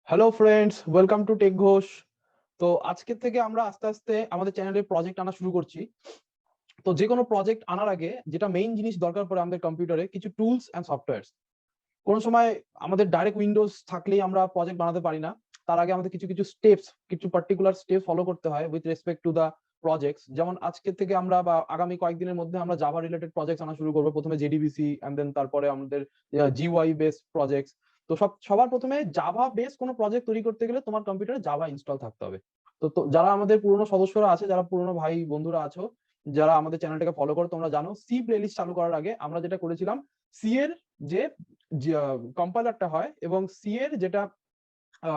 Hello friends, welcome to tech Ghosh. তো আজকে থেকে আমরা আস্তে আস্তে আমাদের চ্যানেলে প্রজেক্ট আনা শুরু করছি। তো যে কোনো প্রজেক্ট আনার আগে যেটা মেইন জিনিস দরকার পড়ে আমাদের কম্পিউটারে, কিছু টুলস অ্যান্ড সফটওয়্যারস। কোনো সময় আমাদের ডাইরেক্ট উইন্ডোজ থাকলেই আমরা প্রজেক্ট বানাতে পারি না। তার আগে আমাদের কিছু কিছু স্টেপস, কিছু পার্টিকুলার স্টেপ ফলো করতে হয় with respect to the projects. যেমন আজকে থেকে আমরা বা আগামী কয়েকদিনের মধ্যে আমরা জাভা রিলেটেড প্রজেক্ট আনা শুরু করবো। প্রথমে জেডিবিসি এন্ড দেন তারপরে আমাদের জিওআই বেসড প্রজেক্টস। তো সবার প্রথমে জাভা বেস কোনো প্রজেক্ট তৈরি করতে গেলে তোমার কম্পিউটারে জাভা ইনস্টল থাকতে হবে। তো যারা আমাদের পুরনো সদস্যরা আছে, যারা পুরনো ভাই বন্ধুরা আছো, যারা আমাদের চ্যানেলটাকে ফলো করো, তোমরা জানো সি প্লেলিস্ট চালু করার আগে আমরা যেটা করেছিলাম, সি এর যে কম্পাইলারটা হয় এবং সি এর যেটা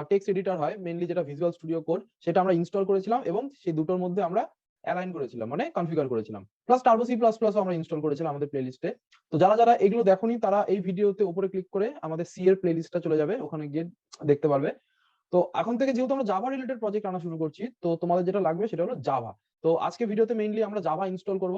টেক্সট এডিটর হয়, মেইনলি যেটা ভিজুয়াল স্টুডিও কোড, সেটা আমরা ইনস্টল করেছিলাম এবং সেই দুটোর মধ্যে আমরা অ্যালাইন করেছিলাম, মানে কনফিগার করেছিলাম। Plus turbo C plus plus আমরা ইনস্টল করেছিলাম আমাদের প্লেলিস্টে। তো যারা যারা এগুলো দেখোনি তারা এই ভিডিওতে উপরে ক্লিক করে আমাদের সি এর প্লেলিস্টটা চলে যাবে, ওখানে গিয়ে দেখতে পারবে। তো এখন থেকে যেহেতু আমরা জাভা রিলেটেড প্রজেক্ট আনা শুরু করছি, তো তোমাদের যেটা লাগবে সেটা হলো জাভা। তো আজকে ভিডিওতে মেইনলি আমরা জাভা ইনস্টল করব।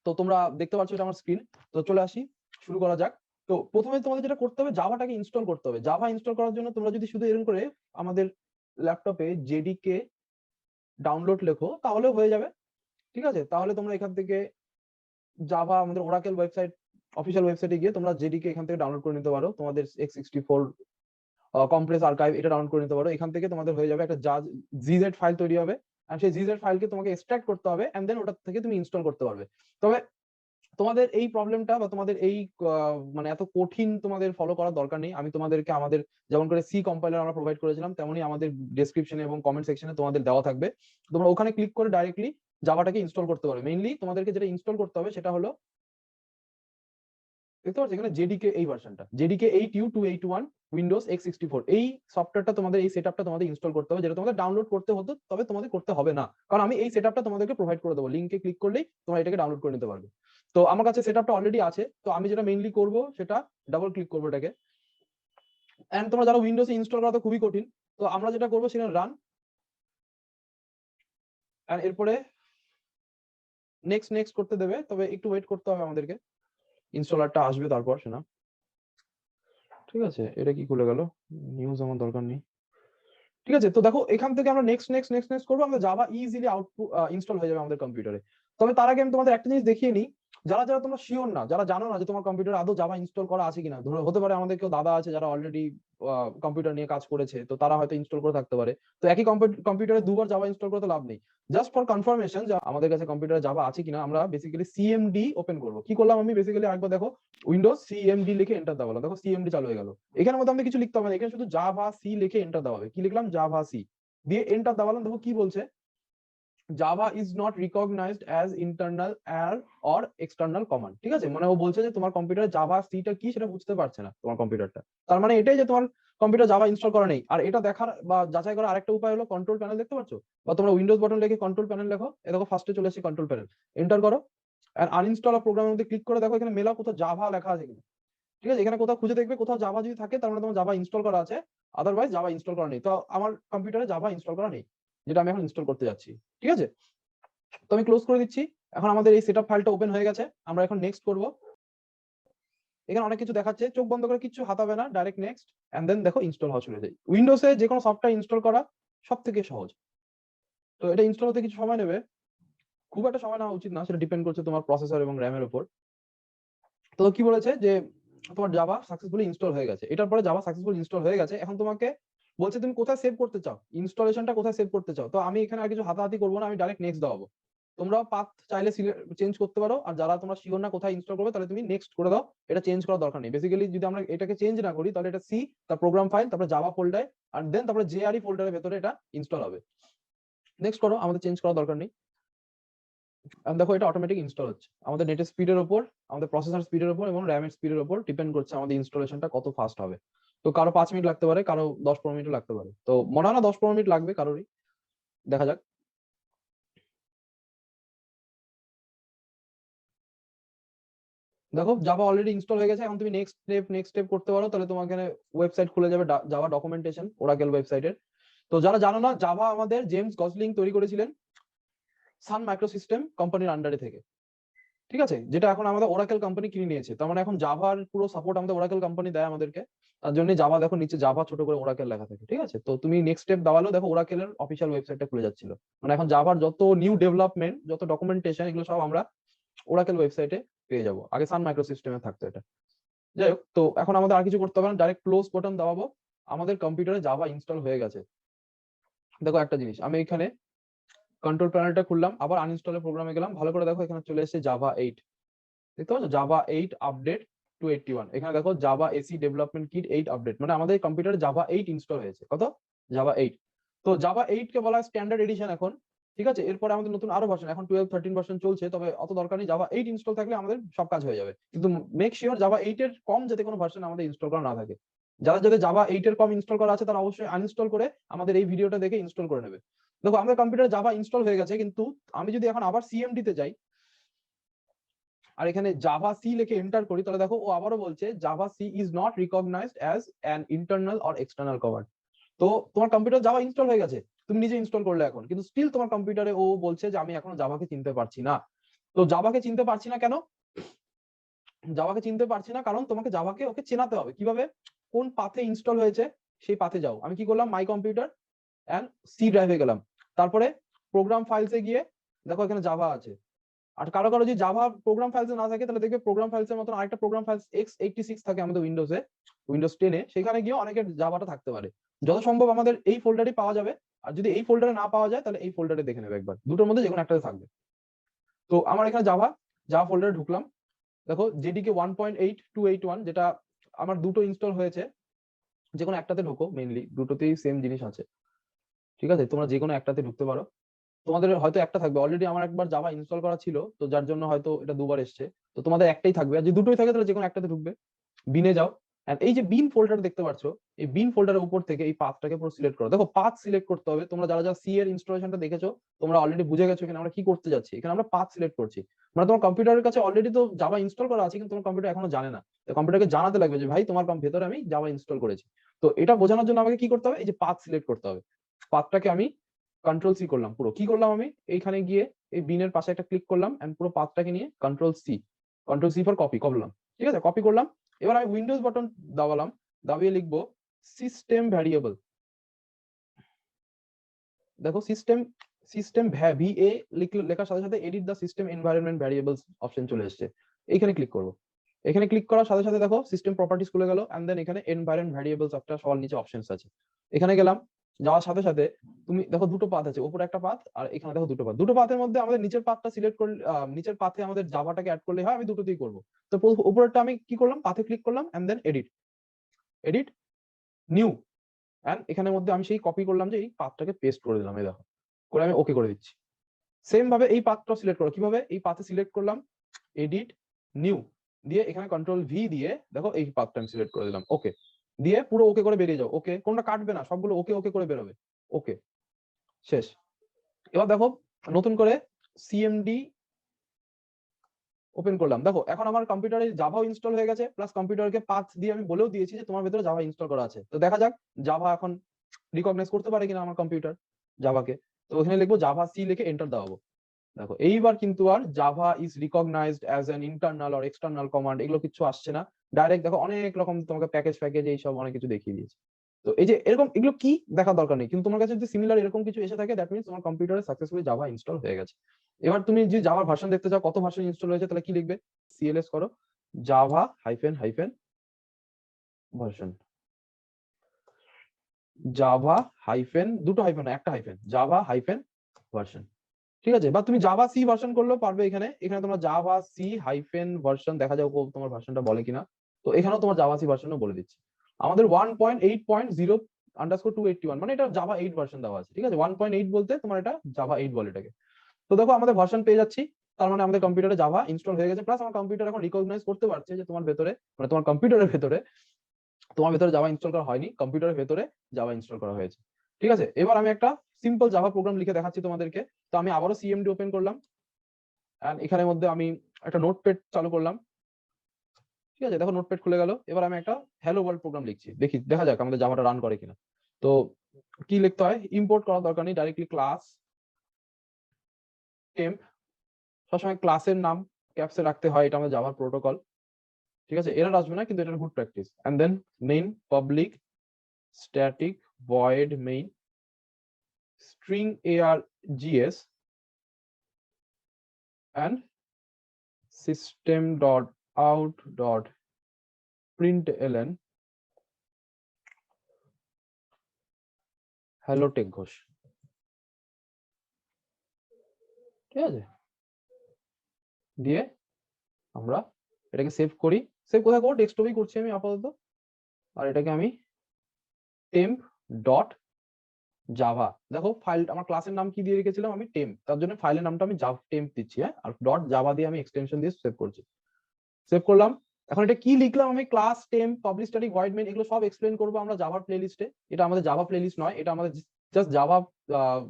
তো তোমরা দেখতে পাচ্ছ এটা আমার স্ক্রিন। তো চলে আসি, শুরু করা যাক। তো প্রথমে তোমাদের যেটা করতে হবে, জাভাটাকে ইনস্টল করতে হবে। জাভা ইনস্টল করার জন্য তোমরা যদি শুধু এরকম করে আমাদের ল্যাপটপে জেডিকে ডাউনলোড লেখো তাহলে হয়ে যাবে। ঠিক আছে, তাহলে তোমরা এখান থেকে জাভা আমাদের ওরাকেল ওয়েবসাইট, অফিসিয়াল ওয়েবসাইটে গিয়ে তোমরা জেডিকে এখান থেকে ডাউনলোড করে নিতে পারো। তোমাদের x64 কমপ্রেস আর্কাইভ এটা ডাউনলোড করে নিতে পারো। এখান থেকে তোমাদের হয়ে যাবে একটা জিজেড ফাইল তৈরি হবে, আর সেই জিজেড ফাইলকে তোমাকে এক্সট্রাক্ট করতে হবে এন্ড দেন ওটা থেকে তুমি ইনস্টল করতে পারবে। তবে তোমাদের এই প্রবলেমটা বা তোমাদের এই মানে এত কঠিন তোমাদের ফলো করার দরকার নেই। আমি তোমাদেরকে আমাদের যেমন করে সি কম্পাইলার আমরা প্রোভাইড করেছিলাম, তেমনই আমাদের ডেসক্রিপশনে এবং কমেন্ট সেকশনে তোমাদের দেওয়া থাকবে। তোমরা ওখানে ক্লিক করে ডাইরেক্টলি জাভাটাকে ইনস্টল করতে পারবে। মেইনলি তোমাদেরকে যেটা ইনস্টল করতে হবে সেটা হলো, দেখতে পাচ্ছ এখানে জেডিকে এই ভার্সনটা, জেডিকে 8U281 উইন্ডোজ x64, এই সফটওয়্যারটা তোমাদের, এই সেটআপটা তোমাদের ইনস্টল করতে হবে, যেটা তোমাদের ডাউনলোড করতে হতো, তবে তোমাদের করতে হবে না, কারণ আমি এই সেটআপটা তোমাদেরকে প্রোভাইড করে দেবো। লিংকে ক্লিক করলেই তোমরা এটাকে ডাউনলোড করে নিতে পারবে। তো আমার কাছে সেটআপটা অলরেডি আছে, তো আমি যেটা মেইনলি করব সেটা ডাবল ক্লিক করবো এটাকে। এন্ড তোমরা যারা উইন্ডোজে ইনস্টল করা তো খুবই কঠিন, তো আমরা যেটা করবো সেটা রান, এন্ড এরপরে নেক্সট নেক্সট করতে দেবে, তবে একটু ওয়েট করতে হবে আমাদেরকে, ইনস্টলারটা আসবে তারপর সেটা। ঠিক আছে, এটা কি খুলে গেল, নিউজ আমার দরকার নেই। ঠিক আছে, তো দেখো এখান থেকে আমরা নেক্সট নেক্সট নেক্সট নেক্সট করবো, আমাদের জাভা ইজিলি আউটপুট ইনস্টল হয়ে যাবে আমাদের কম্পিউটারে। তবে তার আগে আমি তোমাদের একটা জিনিস দেখিয়ে নিই, যারা যারা তোমরা শিওর না, যারা জানো না যে তোমার কম্পিউটারে আদৌ জাভা ইনস্টল করা আছে কিনা। ধরো হতে পারে আমাদের কেউ দাদা আছে যারা অলরেডি কম্পিউটার নিয়ে কাজ করেছে, তো তারা হয়তো ইনস্টল করে থাকতে পারে। তো একই কম্পিউটারে দুবার জাভা ইনস্টল করতে লাভ নেই। জাস্ট ফর কনফার্মেশন যে আমাদের কাছে কম্পিউটারে জাভা আছে কিনা, আমরা বেসিক্যালি সিএমডি ওপেন করবো। কি করলাম আমি, বেসিক্যালি একবার দেখো উইন্ডোজ সিএমডি লিখে এন্টার দাবালাম, দেখো সিএমডি চালু হয়ে গেল। এখানের মধ্যে আমাদের কিছু লিখতে হবে না, এখানে শুধু জাভা সি লিখে এন্টার দেওয়া হবে। কি লিখলাম, জাভা সি দিয়ে এন্টার দাবালাম। দেখো কি বলছে, Java is not recognized as internal or external command. ঠিক আছে, মানে ও বলছে যে তোমার কম্পিউটারে জাভা সিটা কি সেটা বুঝতে পারছে না তোমার কম্পিউটারটা। তার মানে এটাই যে তোমার কম্পিউটার জাভা ইনস্টল করা নেই। আর এটা দেখার বা যাচাই করার আরেকটা উপায় হলো কন্ট্রোল প্যানেল, দেখতে পাচ্ছ, বা তোমরা উইন্ডোজ বাটন লিখে কন্ট্রোল প্যানেল লেখো, এ দেখো ফার্স্টে চলে আসছে কন্ট্রোল প্যানেল, এন্টার করো। আর আনইনস্টল অফ প্রোগ্রামের মধ্যে ক্লিক করে দেখো এখানে মেলা কোথাও জাভা লেখা আছে কিনা। ঠিক আছে, এখানে কোথাও খুঁজে দেখবে, কোথাও জাভা যদি থাকে তার মানে তোমার জাভা ইনস্টল করা আছে, আদারওয়াইজ জাভা ইনস্টল করা নেই। তো আমার কম্পিউটারে জাভা ইনস্টল করা নেই, যেটা আমি এখন ইনস্টল করতে যাচ্ছি। ঠিক আছে, তো আমি ক্লোজ করে দিচ্ছি। এখন আমাদের এই সেটআপ ফাইলটা ওপেন হয়ে গেছে, আমরা এখন নেক্সট করব। এখানে অনেক কিছু দেখাচ্ছে, চোখ বন্ধ করে কিছু হাতাবে না, ডাইরেক্ট নেক্সট এন্ড দেন দেখো ইনস্টল হওয়া শুরু হয়ে যায়। উইন্ডোজে যে কোনো সফটওয়্যার ইনস্টল করা সব থেকে সহজ। তো এটা ইনস্টল হতে কিছু সময় নেবে, খুব একটা সময় নেওয়া উচিত না, সেটা ডিপেন্ড করছে তোমার প্রসেসর এবং র্যামের উপর। তো কি বলেছে যে তোমার জাভা সাকসেসফুলি ইনস্টল হয়ে গেছে। এটার পরে জাভা সাকসেসফুলি ইনস্টল হয়ে গেছে, এখন তোমাকে বলছে তুমি কোথায় সেভ করতে চাও, ইনস্টলেশনটা কোথায় সেভ করতে চাও। তো আমি এখানে আর কিছু হাতাহাতি করবো না, আমি ডাইরেক্ট নেক্সট দাও। তোমরা পাথ চাইলে চেঞ্জ করতে পারো, আর যারা তোমরা শিওর না কোথায় ইনস্টল করবে তাহলে তুমি নেক্সট করে দাও, এটা চেঞ্জ করার দরকার নেই। বেসিক্যালি যদি আমরা এটাকে চেঞ্জ না করি তাহলে এটা সি, তার প্রোগ্রাম ফাইল, তারপরে জাভা ফোল্ডারে, আর দেন তারপরে জেআরই ফোল্ডারের ভেতরে এটা ইনস্টল হবে। নেক্সট করো, আমাদের চেঞ্জ করার দরকার নেই। দেখো এটা অটোমেটিক ইনস্টল হচ্ছে। আমাদের নেটের স্পিডের উপর, আমাদের প্রসেসর স্পিডের উপর এবং র্যামের স্পিডের উপর ডিপেন্ড করছে আমাদের ইনস্টলেশনটা কত ফাস্ট হবে। তো কারো 5 মিনিট লাগতে পারে, কারো 10-15 মিনিট লাগতে পারে। তো মনে হয় না 10-15 মিনিট লাগবে কারোরই, দেখা যাক। দেখো জাভা অলরেডি ইনস্টল হয়ে গেছে, এখন তুমি নেক্সট স্টেপ করতে পারো। তাহলে তোমার এখানে ওয়েবসাইট খুলে যাবে, জাভা ডকুমেন্টেশন ওরাকেল ওয়েবসাইটের। তো যারা জানো না, জাভা আমাদের জেমস গসলিং তৈরি করেছিলেন সান মাইক্রোসিস্টেম কোম্পানির আন্ডারে থেকে, ঠিক আছে, যেটা এখন আমাদের ওরাকেল কোম্পানি কিনে নিয়েছে। তার মানে এখন জাভার পুরো সাপোর্ট আমাদের ওরাকেল কোম্পানি দেয় আমাদেরকে। তার জন্য জাভা দেখো নিচে জাভা ছোট করে ওরাকেল লেখা থাকে, ঠিক আছে। তো তুমি নেক্সট স্টেপ দাবালো, দেখো ওরাকেলের অফিসিয়াল ওয়েবসাইটটা খুলে যাচ্ছিল। মানে এখন জাভার যত নিউ ডেভেলপমেন্ট, যত ডকুমেন্টেশন, এগুলো সব আমরা ওরাকেল ওয়েবসাইটে পেয়ে যাবো। আগে সান মাইক্রোসিস্টেমে থাকতো এটা। যাই হোক, তো এখন আমাদের আর কিছু করতে হবে না, ডাইরেক্ট ক্লোজ বাটন দাবাবো। আমাদের কম্পিউটারে জাভা ইনস্টল হয়ে গেছে। দেখো একটা জিনিস, আমি এখানে কন্ট্রোল প্যানেলটা খুললাম, আবার আনইনস্টলের প্রোগ্রামে গেলাম, ভালো করে দেখো এখানে চলে এসেছে জাভা 8, দেখতে পাচ্ছ, জাভা 8 আপডেট 281। এখানে দেখো Java AC development kit 8 update, মানে আমাদের কম্পিউটারে জাভা 8 ইনস্টল হয়েছে। কত? জাভা 8। তো জাভা 8 কে বলা হয় স্ট্যান্ডার্ড এডিশন এখন, ঠিক আছে। এরপরে আমাদের নতুন আরো ভার্সন, এখন 12 13 ভার্সন চলছে, তবে অত দরকার নেই। জাভা 8 ইনস্টল থাকলে আমাদের সব কাজ হয়ে যাবে, কিন্তু মেক শিওর জাভা 8 এর কম যাতে কোনো ভার্সন আমাদের ইনস্টল করা না থাকে। যারা যাদের জাভা 8 এর কম ইনস্টল করা আছে তারা অবশ্যই আনইনস্টল করে আমাদের এই ভিডিওটা দেখে ইনস্টল করে নেবে। দেখো আমাদের কম্পিউটারে জাভা ইনস্টল হয়ে গেছে, কিন্তু আমি যদি এখন আবার সিএমডি তে যাই আর এখানে জাভা সি লিখে এন্টার করি, তাহলে দেখো ও আবারও বলছে javac is not recognized as an internal or external command. তো তোমার কম্পিউটার জাভা ইনস্টল হয়ে গেছে, তুমি নিজে ইনস্টল করলে এখন, কিন্তু স্টিল তোমার কম্পিউটারে ও বলছে যে আমি এখনো জাভাকে চিনতে পারছি না। তো জাভাকে চিনতে পারছি না কেন? জাভাকে চিনতে পারছি না কারণ তোমাকে জাভাকে ওকে চেনাতে হবে। কিভাবে? কোন পাথে ইনস্টল হয়েছে সেই পাথে যাও। আমি কি করলাম, মাই কম্পিউটার এন্ড সি ড্রাইভে গেলাম, তারপরে প্রোগ্রাম ফাইলসে গিয়ে দেখো এখানে জাভা আছে। আর কারো কারো যদি জাভা প্রোগ্রাম ফাইলস না থাকে, তাহলে দেখবে প্রোগ্রাম ফাইলস এর মতন আরেকটা প্রোগ্রাম ফাইলস x86 থাকে আমাদের উইন্ডোজে, উইন্ডোজ 10 এ, সেখানে গিয়ে অনেকের জাভাটা থাকতে পারে। যত সম্ভব আমাদের এই ফোল্ডারে পাওয়া যাবে, আর যদি এই ফোল্ডারে না পাওয়া যায় তাহলে এই ফোল্ডারে দেখে নেবে একবার, দুটোর মধ্যে যে কোনো একটাতে থাকবে। তো আমার এখানে জাভা জাভা ফোল্ডারে ঢুকলাম, দেখো জেডিকে 1.8281, যেটা আমার দুটো ইনস্টল হয়েছে, যে কোনো একটাতে ঢোকো, মেইনলি দুটোতেই সেম জিনিস আছে, ঠিক আছে, তোমরা যে কোনো একটাতে ঢুকতে পারো। তোমাদের হয়তো একটা থাকবে, অলরেডি আমার একবার জাভা ইনস্টল করা ছিল, তো যার জন্য হয়তো এটা দুবার এসছে। তো তোমাদের একটাই থাকবে, আর যদি দুটোই থাকে তাহলে যে কোনো একটাতে ঢুকবে। বিনে যাও, এন্ড এই যে বিন ফোল্ডার দেখতে পাচ্ছ, এই বিন ফোল্ডারের উপর থেকে এই পাথটাকে পুরো সিলেক্ট করো। দেখো পাথ সিলেক্ট করতে হবে, তোমরা যারা যারা সি এর ইনস্টলেশনটা দেখেছো তোমরা অলরেডি বুঝে গেছো এখানে আমরা কি করতে যাচ্ছি। এখানে আমরা পাথ সিলেক্ট করছি, মানে তোমার কম্পিউটারের কাছে অলরেডি তো জাভা ইনস্টল করা আছে, কিন্তু তোমার কম্পিউটার এখনো জানে না। তো কম্পিউটারকে জানাতে লাগবে যে ভাই তোমার ভেতরে আমি জাভা ইনস্টল করেছি। তো এটা বোঝানোর জন্য আমাকে কি করতে হবে, এই যে পাথ সিলেক্ট করতে হবে। পাথটাকে আমি কন্ট্রোল সি করলাম, পুরো কি করলাম, আমি এইখানে গিয়ে এই বিনের পাশে একটা ক্লিক করলাম, এন্ড পুরো পাথটাকে নিয়ে কন্ট্রোল সি ফর কপি করলাম, ঠিক আছে, কপি করলাম। এবার আমি উইন্ডোজ বাটন দাবালাম, দাবিয়ে লিখবো সিস্টেম ভ্যারিয়েবল। দেখো সিস্টেম সিস্টেম ভিএ লেখার সাথে সাথে এডিট দা সিস্টেম এনভায়রনমেন্ট ভ্যারিয়েবলস অপশন চলে এসেছে, এইখানে ক্লিক করবো। এখানে ক্লিক করার সাথে সাথে দেখো সিস্টেম প্রপার্টিজ খুলে গেল, এন্ড দেন এখানে এনভায়রনমেন্ট ভ্যারিয়েবলস একটা সবার নিচে অপশনস আছে। এখানে গেলাম, যাওয়ার সাথে সাথে তুমি দেখো দুটো পাথ আছে, উপরে একটা পাথ আর এখানে দেখো দুটো পাথ। দুটো পাথের মধ্যে আমাদের নিচের পাথটা সিলেক্ট করলে, নিচের পাথে আমাদের জাভাটাকে অ্যাড করলে হয়, আমি দুটোতেই করবো। তো উপরেরটা আমি কি করলাম, পাথে ক্লিক করলাম, and then edit edit new, and এখানের মধ্যে আমি সেই কপি করলাম, যে এই পাথটাকে পেস্ট করে দিলাম, এই দেখো করে আমি ওকে করে দিচ্ছি। সেম ভাবে এই পাথটা সিলেক্ট করো, কিভাবে, এই পাথে সিলেক্ট করলাম, এডিট নিউ দিয়ে এখানে কন্ট্রোল ভি দিয়ে দেখো এই পাথটা আমি সিলেক্ট করে দিলাম, ওকে দিয়ে পুরো ওকে করে বেরিয়ে যাও। ওকে, কোনটা কাটবে না, সবগুলো ওকে ওকে করে বেরোবে। ওকে, শেষ। এবার দেখো নতুন করে সিএমডি ওপেন করলাম, দেখো এখন আমার কম্পিউটারে জাভা ইনস্টল হয়ে গেছে, প্লাস কম্পিউটারকে পাথ দিয়ে আমি বলেও দিয়েছি যে তোমার ভেতরে জাভা ইনস্টল করা আছে। তো দেখা যাক জাভা এখন রিকগনাইজ করতে পারে কিনা আমার কম্পিউটার জাভাকে। তো ওখানে লিখবো জাভা সি লিখে এন্টার দাও। দেখো এইবার কিন্তু আর Java is recognized as an internal or external command এগুলো কিছু আসছে না। ডাইরেক্ট দেখো অনেক রকম তোমাকে প্যাকেজ এইসব অনেক কিছু দেখিয়ে দিয়েছে। তো এই যে এরকম এগুলো কি দেখার দরকার নেই, কিন্তু তোমার কাছে যদি সিমিলার এরকম কিছু এসে থাকে, দ্যাট মিন্স তোমার কম্পিউটারে সাকসেসফুলি জাভা ইনস্টল হয়ে গেছে। এবার তুমি যে জাভার ভার্সন দেখতে চাও, কত ভার্সন ইনস্টল হয়েছে, তাহলে কি লিখবে, সিএলএস করো Java hyphen hyphen version, Java hyphen, দুটো হাইফেন একটা হাইফেন, জাভা হাইফেন ভার্সন, ঠিক আছে। বা তুমি জাভা সি ভার্সন করলেও পারবে। এখানে এখানে তোমরা জাভা সি হাইফেন ভার্সন দেখা যাও তোমার ভার্সনটা বলে কিনা। তো এখানেও তোমার জাভা সি ভার্সনও বলে দিচ্ছি। আমাদের 1.8.0_281, মানে এটা জাভা 8 ভার্সন দেওয়া আছে, ঠিক আছে। 1.8 বলতে তোমার এটা জাভা 8 বলে এটাকে। তো দেখো আমাদের ভার্সন পেয়ে যাচ্ছি, তার মানে আমাদের কম্পিউটারে জাভা ইনস্টল হয়ে গেছে, প্লাস আমার কম্পিউটার এখন রিকগনাইজ করতে পারছে যে তোমার ভেতরে, মানে তোমার কম্পিউটারের ভেতরে জাভা ইনস্টল করা হয়নি, কম্পিউটারের ভেতরে জাভা ইনস্টল করা হয়েছে, ঠিক আছে। এবার আমি একটা সিম্পল জাভা প্রোগ্রাম লিখে দেখাচ্ছি তোমাদেরকে। তো আমি আবারও সিএমডি ওপেন করলাম, এন্ড এখানের মধ্যে আমি একটা নোটপ্যাড চালু করলাম, ঠিক আছে। দেখো নোটপ্যাড খুলে গেল। এবার আমি একটা হ্যালো ওয়ার্ল্ড প্রোগ্রাম লিখছি, দেখা যাক আমাদের জাভাটা রান করে কিনা। তো কি লিখতে হয়, ইম্পোর্ট করার দরকার নেই, ডাইরেক্টলি ক্লাস টেম্প, সবসময় ক্লাসের নাম ক্যাপসে রাখতে হয়, এটা আমাদের জাভার প্রোটোকল, ঠিক আছে, এরর আসবে না কিন্তু এটা good practice. And then main public static void main string args and system.out.println hello tech Ghosh, ঠিক আছে, দিয়ে আমরা এটাকে সেভ করি। সেভ কোথায় করব, ডেস্কটপেই করছি আমি আপাতত। আর এটাকে আমি temp ডট জাভা, দেখো ফাইল আমার ক্লাসের নাম কি দিয়ে রেখেছিলাম আমি, টেম্প, তার জন্য ফাইলের নামটা আমি জাভ টেম্প দিচ্ছি, হ্যাঁ, আর ডট জাভা দিয়ে আমি এক্সটেনশন দিয়ে সেভ করছি। সেভ করলাম। এখন এটা কি লিখলাম আমি, class temp public static void main, এগুলো সব এক্সপ্লেইন করবো আমরা জাভার প্লেলিস্টে। এটা আমাদের জাভা প্লেলিস্ট নয়, এটা আমাদের জাস্ট জাভা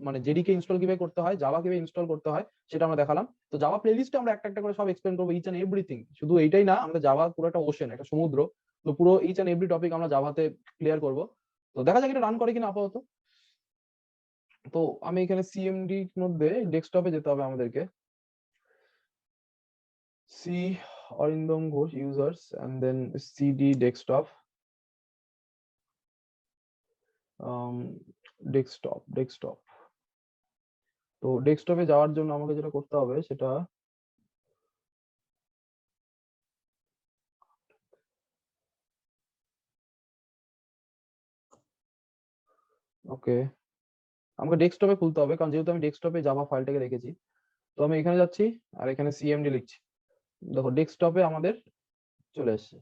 মানে জেডিকে ইনস্টল কিভাবে করতে হয়, জাভা কিভাবে ইনস্টল করতে হয় সেটা আমরা দেখালাম। তো জাভা প্লেলিস্টে আমরা একটা একটা করে সব এক্সপ্লেইন করবো, ইচ এন্ড এভরিথিং। শুধু এইটাই না, আমাদের জাভা পুরো একটা ওশেন, একটা সমুদ্র, তো পুরো ইচ এন্ড এভরি টপিক আমরা জাভাতে ক্লিয়ার করবো। তো দেখা যাক এটা রান করে কিনা আপাতত। তো আমি এখানে সিএমডি মধ্যে ডেস্কটপে যেতে হবে আমাদেরকে, C Arindam Ghosh users and then CD desktop, desktop. তো ডেস্কটপে যাওয়ার জন্য আমাকে যেটা করতে হবে সেটা, ওকে, আমাকে ডেস্কটপে খুলতে হবে, কারণ যেহেতু আমি ডেস্কটপে জাভা ফাইলটাকে রেখেছি। তো আমি এখানে যাচ্ছি আর এখানে সিএমডি লিখছি, দেখো ডেস্কটপে আমাদের চলে এসেছে।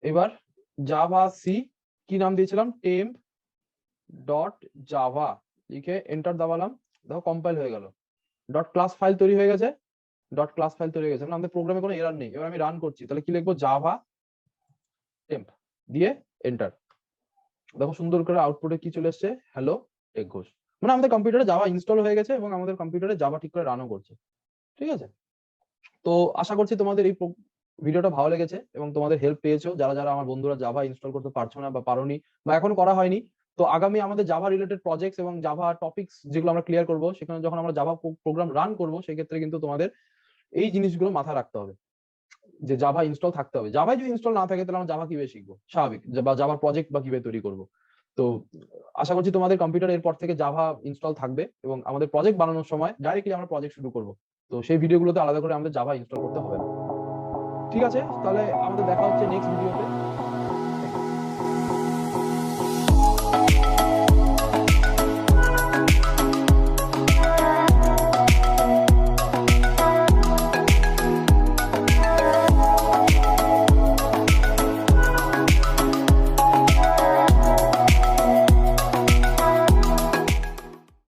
এবার জাভা সি, কি নাম দিয়েছিলাম, টেম্প ডট জাভা লিখে এন্টার দাবালাম, দেখো কম্পাইল হয়ে গেল, ডট ক্লাস ফাইল তৈরি হয়ে গেছে, ডট ক্লাস ফাইল তৈরি হয়ে গেছে, মানে আমাদের প্রোগ্রামে কোনো এরর নেই। এবার আমি রান করছি, তাহলে কি লিখবো, জাভা টেম্প দিয়ে এন্টার, দেখো সুন্দর করে আউটপুটে কি চলে এসেছে, হ্যালো টেক ঘোষ, মানে আমাদের কম্পিউটারে জাভা ইনস্টল হয়ে গেছে এবং আমাদের কম্পিউটারে জাভা ঠিক করে রানও করছে, ঠিক আছে। তো আশা করছি তোমাদের এই ভিডিওটা ভালো লেগেছে এবং তোমাদের হেল্প পেয়েছো, যারা যারা আমার বন্ধুরা জাভা ইনস্টল করতে পারছো না বা পারোনি বা এখন করা হয়নি। তো আগামী আমাদের জাভা রিলেটেড প্রজেক্টস এবং জাভা টপিকস যেগুলো আমরা ক্লিয়ার করব, সেখানে যখন আমরা জাভা প্রোগ্রাম রান করব, সেক্ষেত্রে কিন্তু তোমাদের এই জিনিসগুলো মাথায় রাখতে হবে, যে জাভা ইনস্টল থাকতে হবে। জাভা যদি ইনস্টল না থাকে তাহলে আমরা জাভা কিভাবে শিখবো, স্বাভাবিক, বা জাভা প্রজেক্ট বা কিভাবে তৈরি করব। তো আশা করছি তোমাদের কম্পিউটার এরপর থেকে জাভা ইনস্টল থাকবে এবং আমাদের প্রজেক্ট বানানোর সময় ডাইরেক্টলি আমরা প্রজেক্ট শুরু করব। তো সেই ভিডিওগুলোতে আলাদা করে আমাদের জাভা ইনস্টল করতে হবে না। ঠিক আছে, তাহলে আমাদের দেখা হচ্ছে নেক্সট ভিডিওতে।